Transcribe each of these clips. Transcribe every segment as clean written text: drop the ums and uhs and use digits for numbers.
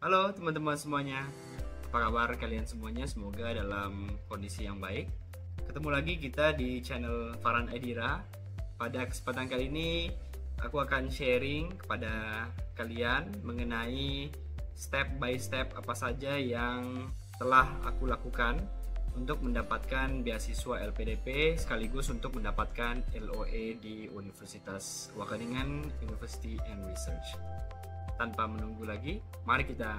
Halo teman-teman semuanya, apa kabar kalian semuanya? Semoga dalam kondisi yang baik. Ketemu lagi kita di channel Farhan Edira. Pada kesempatan kali ini aku akan sharing kepada kalian mengenai step by step apa saja yang telah aku lakukan untuk mendapatkan beasiswa LPDP sekaligus untuk mendapatkan LOE di Universitas Wageningen University and Research. Tanpa menunggu lagi, mari kita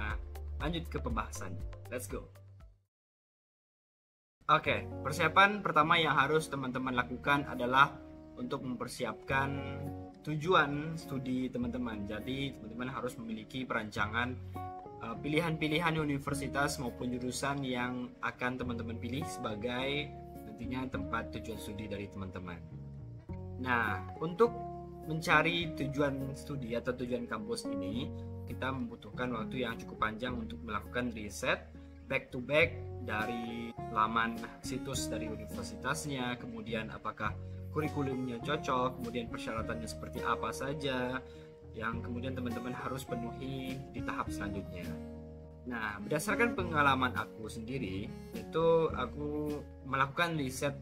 lanjut ke pembahasannya. Let's go. Oke, persiapan pertama yang harus teman-teman lakukan adalah untuk mempersiapkan tujuan studi teman-teman. Jadi, teman-teman harus memiliki perancangan pilihan-pilihan universitas maupun jurusan yang akan teman-teman pilih sebagai nantinya tempat tujuan studi dari teman-teman. Nah, untuk mencari tujuan studi atau tujuan kampus ini, kita membutuhkan waktu yang cukup panjang untuk melakukan riset back to back dari laman situs dari universitasnya, kemudian apakah kurikulumnya cocok, kemudian persyaratannya seperti apa saja yang kemudian teman-teman harus penuhi di tahap selanjutnya. Nah, berdasarkan pengalaman aku sendiri, itu aku melakukan riset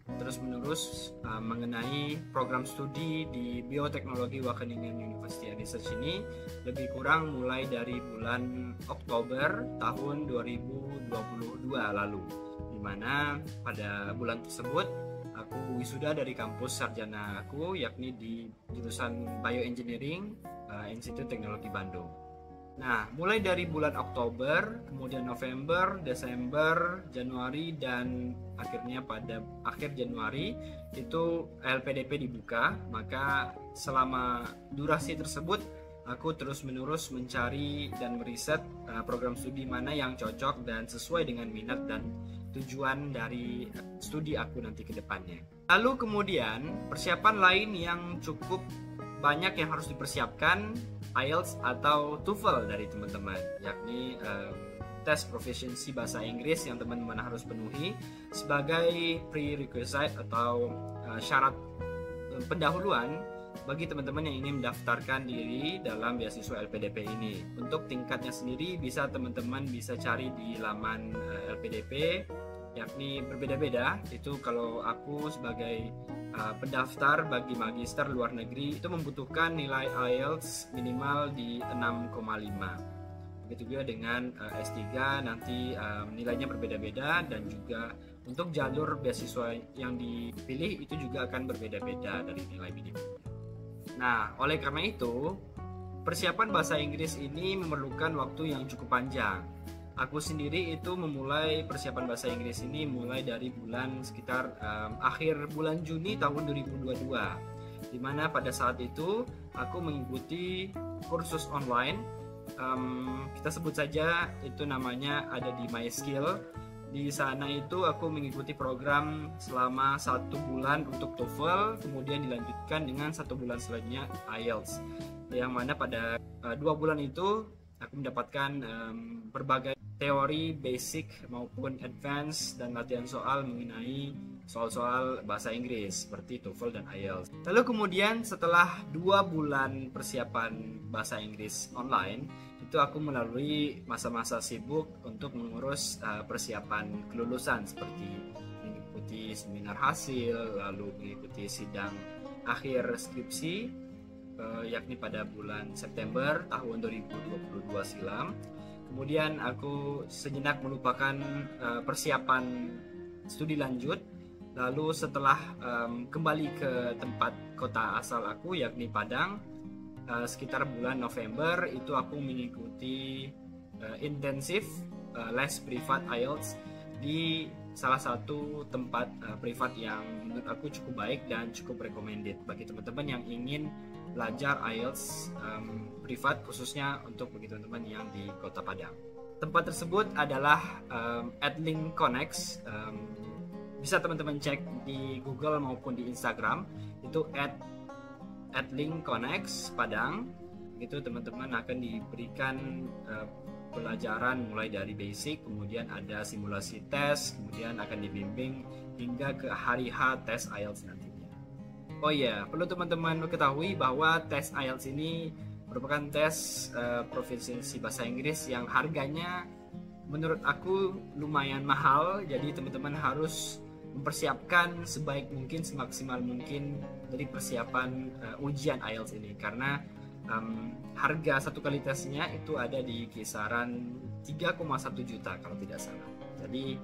terus-menerus mengenai program studi di Bioteknologi Wageningen University and Research ini lebih kurang mulai dari bulan Oktober tahun 2022 lalu, dimana pada bulan tersebut aku wisuda dari kampus sarjana aku, yakni di jurusan Bioengineering Institut Teknologi Bandung. Nah, mulai dari bulan Oktober, kemudian November, Desember, Januari, dan akhirnya pada akhir Januari itu LPDP dibuka. Maka selama durasi tersebut aku terus-menerus mencari dan meriset program studi mana yang cocok dan sesuai dengan minat dan tujuan dari studi aku nanti ke depannya. Lalu kemudian persiapan lain yang cukup banyak yang harus dipersiapkan, IELTS atau TOEFL dari teman-teman, yakni tes proficiency bahasa Inggris yang teman-teman harus penuhi sebagai prerequisite atau syarat pendahuluan bagi teman-teman yang ingin mendaftarkan diri dalam beasiswa LPDP ini. Untuk tingkatnya sendiri teman-teman bisa cari di laman LPDP, yakni berbeda-beda. Itu kalau aku sebagai pendaftar bagi magister luar negeri itu membutuhkan nilai IELTS minimal di 6,5. Begitu juga dengan S3 nanti nilainya berbeda-beda, dan juga untuk jalur beasiswa yang dipilih itu juga akan berbeda-beda dari nilai minimum. Nah, oleh karena itu persiapan bahasa Inggris ini memerlukan waktu yang cukup panjang. Aku sendiri itu memulai persiapan bahasa Inggris ini mulai dari bulan sekitar akhir bulan Juni tahun 2022, dimana pada saat itu aku mengikuti kursus online, kita sebut saja itu namanya ada di MySkill. Di sana itu aku mengikuti program selama 1 bulan untuk TOEFL, kemudian dilanjutkan dengan 1 bulan selanjutnya IELTS, yang mana pada 2 bulan itu aku mendapatkan berbagai teori basic maupun advance dan latihan soal mengenai soal-soal bahasa Inggris seperti TOEFL dan IELTS. Lalu kemudian setelah 2 bulan persiapan bahasa Inggris online, itu aku melalui masa-masa sibuk untuk mengurus persiapan kelulusan seperti mengikuti seminar hasil, lalu mengikuti sidang akhir skripsi, yakni pada bulan September tahun 2022 silam. Kemudian aku sejenak melupakan persiapan studi lanjut. Lalu setelah kembali ke tempat kota asal aku, yakni Padang, sekitar bulan November itu aku mengikuti intensif les privat IELTS di salah satu tempat privat yang menurut aku cukup baik dan cukup recommended bagi teman-teman yang ingin belajar IELTS privat, khususnya untuk bagi teman-teman yang di Kota Padang. Tempat tersebut adalah Edlink Connex. Bisa teman-teman cek di Google maupun di Instagram, itu @Edlink Connex Padang. Itu teman-teman akan diberikan pelajaran mulai dari basic, kemudian ada simulasi tes, kemudian akan dibimbing hingga ke hari H tes IELTS nantinya. Oh iya, perlu teman-teman ketahui bahwa tes IELTS ini merupakan tes proficiency bahasa Inggris yang harganya menurut aku lumayan mahal. Jadi teman-teman harus mempersiapkan sebaik mungkin, semaksimal mungkin dari persiapan ujian IELTS ini, karena harga satu kali tesnya itu ada di kisaran 3,1 juta kalau tidak salah. Jadi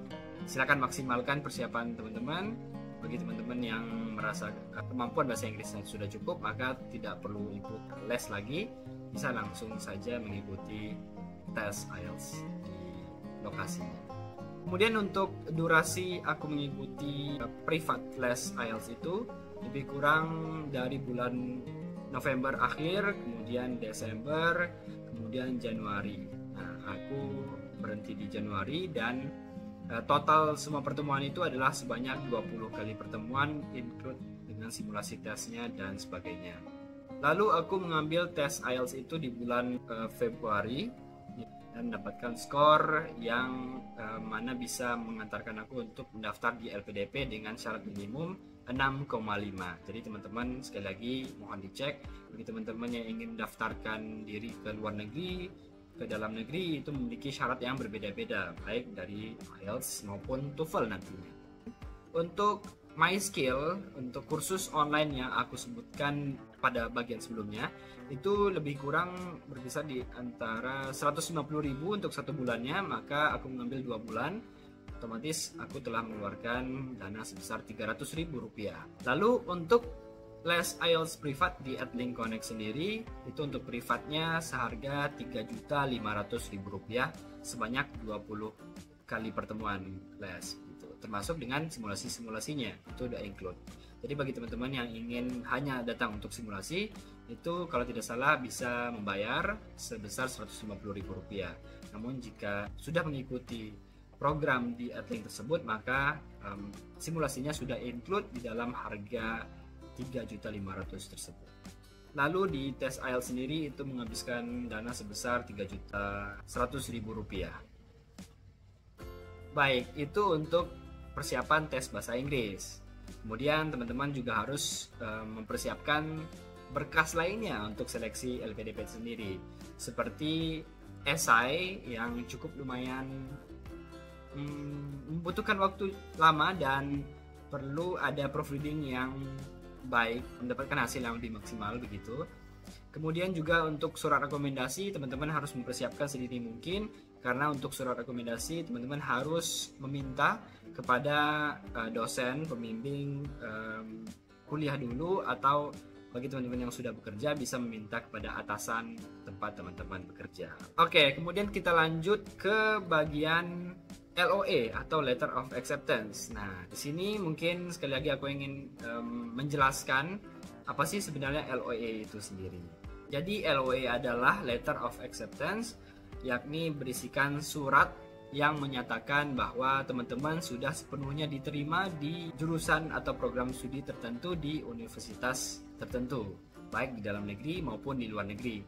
silakan maksimalkan persiapan teman-teman. Bagi teman-teman yang merasa kemampuan bahasa Inggrisnya sudah cukup, maka tidak perlu ikut les lagi, bisa langsung saja mengikuti tes IELTS di lokasinya. Kemudian untuk durasi aku mengikuti privat les IELTS itu lebih kurang dari bulan November akhir, kemudian Desember, kemudian Januari. Nah, aku berhenti di Januari dan total semua pertemuan itu adalah sebanyak 20 kali pertemuan, include dengan simulasi tesnya dan sebagainya. Lalu aku mengambil tes IELTS itu di bulan Februari dan mendapatkan skor yang mana bisa mengantarkan aku untuk mendaftar di LPDP dengan syarat minimum 6,5. Jadi teman-teman sekali lagi mohon dicek, bagi teman-teman yang ingin mendaftarkan diri ke luar negeri, ke dalam negeri, itu memiliki syarat yang berbeda-beda, baik dari IELTS maupun TOEFL nantinya. Untuk MySkill, untuk kursus online yang aku sebutkan pada bagian sebelumnya, itu lebih kurang berkisar di antara 150.000 untuk satu bulannya, maka aku mengambil 2 bulan. Otomatis aku telah mengeluarkan dana sebesar Rp300.000. Lalu untuk les IELTS privat di Edlink Connect sendiri, itu untuk privatnya seharga Rp3.500.000 sebanyak 20 kali pertemuan les, gitu. Termasuk dengan simulasi-simulasinya, itu udah include. Jadi bagi teman-teman yang ingin hanya datang untuk simulasi, itu kalau tidak salah bisa membayar sebesar Rp150.000. Namun jika sudah mengikuti program di Edlink tersebut, maka simulasinya sudah include di dalam harga Rp3.500.000 tersebut. Lalu di tes IELTS sendiri itu menghabiskan dana sebesar Rp3.100.000. Baik, itu untuk persiapan tes bahasa Inggris. Kemudian teman-teman juga harus mempersiapkan berkas lainnya untuk seleksi LPDP sendiri, seperti esai yang cukup lumayan membutuhkan waktu lama dan perlu ada proofreading yang baik, mendapatkan hasil yang lebih maksimal begitu. Kemudian juga untuk surat rekomendasi, teman-teman harus mempersiapkan sedini mungkin, karena untuk surat rekomendasi teman-teman harus meminta kepada dosen pembimbing kuliah dulu, atau bagi teman-teman yang sudah bekerja bisa meminta kepada atasan tempat teman-teman bekerja. Oke, kemudian kita lanjut ke bagian LOA atau Letter of Acceptance. Nah, di sini mungkin sekali lagi aku ingin menjelaskan apa sih sebenarnya LOA itu sendiri. Jadi LOA adalah Letter of Acceptance, yakni berisikan surat yang menyatakan bahwa teman-teman sudah sepenuhnya diterima di jurusan atau program studi tertentu di universitas tertentu, baik di dalam negeri maupun di luar negeri.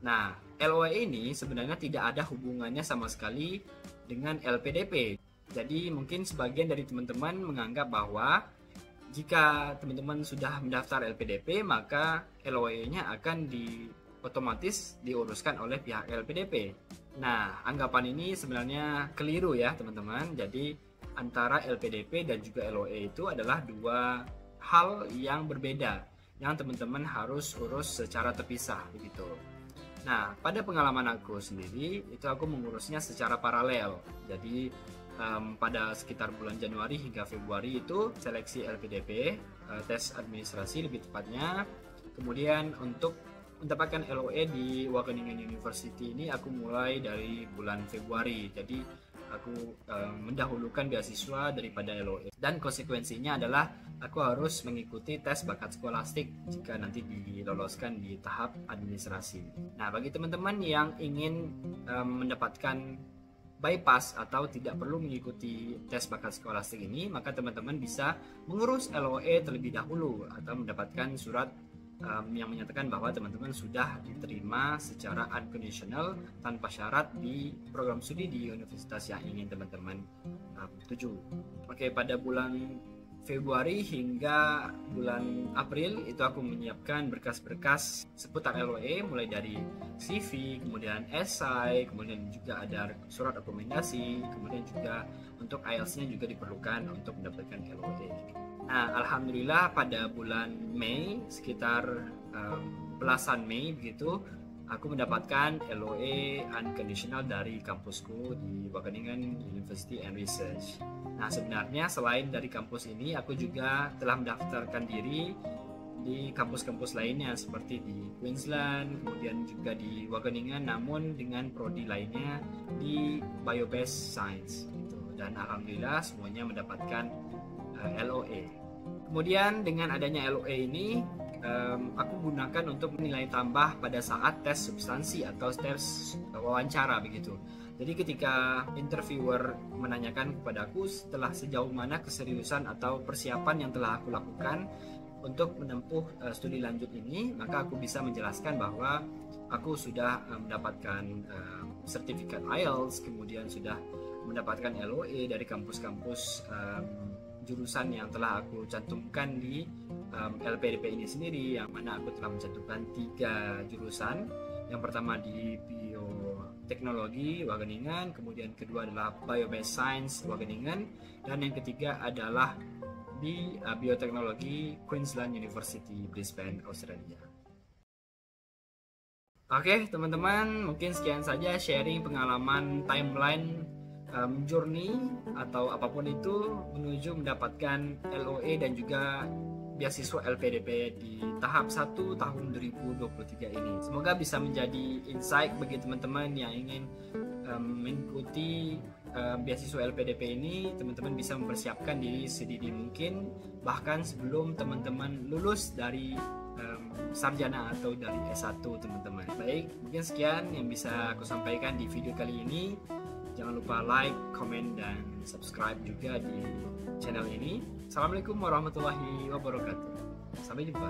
Nah, LOA ini sebenarnya tidak ada hubungannya sama sekali dengan LPDP. Jadi mungkin sebagian dari teman-teman menganggap bahwa jika teman-teman sudah mendaftar LPDP, maka LOA-nya akan otomatis diuruskan oleh pihak LPDP. Nah, anggapan ini sebenarnya keliru ya teman-teman. Jadi antara LPDP dan juga LOA itu adalah dua hal yang berbeda, yang teman-teman harus urus secara terpisah begitu. Nah, pada pengalaman aku sendiri, itu aku mengurusnya secara paralel. Jadi, pada sekitar bulan Januari hingga Februari itu seleksi LPDP, tes administrasi lebih tepatnya. Kemudian untuk mendapatkan LOA di Wageningen University ini aku mulai dari bulan Februari. Jadi, aku mendahulukan beasiswa daripada LOA. Dan konsekuensinya adalah aku harus mengikuti tes bakat skolastik jika nanti diloloskan di tahap administrasi. Nah, bagi teman-teman yang ingin mendapatkan bypass atau tidak perlu mengikuti tes bakat skolastik ini, maka teman-teman bisa mengurus LOA terlebih dahulu atau mendapatkan surat yang menyatakan bahwa teman-teman sudah diterima secara unconditional tanpa syarat di program studi di universitas yang ingin teman-teman tuju. Oke, pada bulan Februari hingga bulan April itu aku menyiapkan berkas-berkas seputar LOE, mulai dari CV, kemudian esai, kemudian juga ada surat rekomendasi, kemudian juga untuk IELTS-nya juga diperlukan untuk mendapatkan LOE. Nah, alhamdulillah pada bulan Mei, sekitar belasan Mei begitu, aku mendapatkan LOE unconditional dari kampusku di Wageningen University and Research. Nah, sebenarnya selain dari kampus ini, aku juga telah mendaftarkan diri di kampus-kampus lainnya seperti di Queensland, kemudian juga di Wageningen, namun dengan prodi lainnya di Biobased Science gitu. Dan alhamdulillah semuanya mendapatkan LOE. Kemudian dengan adanya LOE ini, aku gunakan untuk nilai tambah pada saat tes substansi atau tes wawancara begitu. Jadi ketika interviewer menanyakan kepadaku setelah sejauh mana keseriusan atau persiapan yang telah aku lakukan untuk menempuh studi lanjut ini, maka aku bisa menjelaskan bahwa aku sudah mendapatkan sertifikat IELTS, kemudian sudah mendapatkan LOE dari kampus-kampus jurusan yang telah aku cantumkan di LPDP ini sendiri, yang mana aku telah mencantumkan 3 jurusan. Yang pertama di Bioteknologi Wageningen, kemudian kedua adalah Biobased Science Wageningen, dan yang ketiga adalah di Bioteknologi Queensland University Brisbane, Australia. Oke teman-teman, mungkin sekian saja sharing pengalaman timeline journey atau apapun itu menuju mendapatkan LOE dan juga beasiswa LPDP di tahap 1 tahun 2023 ini. Semoga bisa menjadi insight bagi teman-teman yang ingin mengikuti beasiswa LPDP ini. Teman-teman bisa mempersiapkan diri sedini mungkin, bahkan sebelum teman-teman lulus dari sarjana atau dari S1 teman-teman. Baik, mungkin sekian yang bisa aku sampaikan di video kali ini. Jangan lupa like, comment, dan subscribe juga di channel ini. Assalamualaikum warahmatullahi wabarakatuh. Sampai jumpa.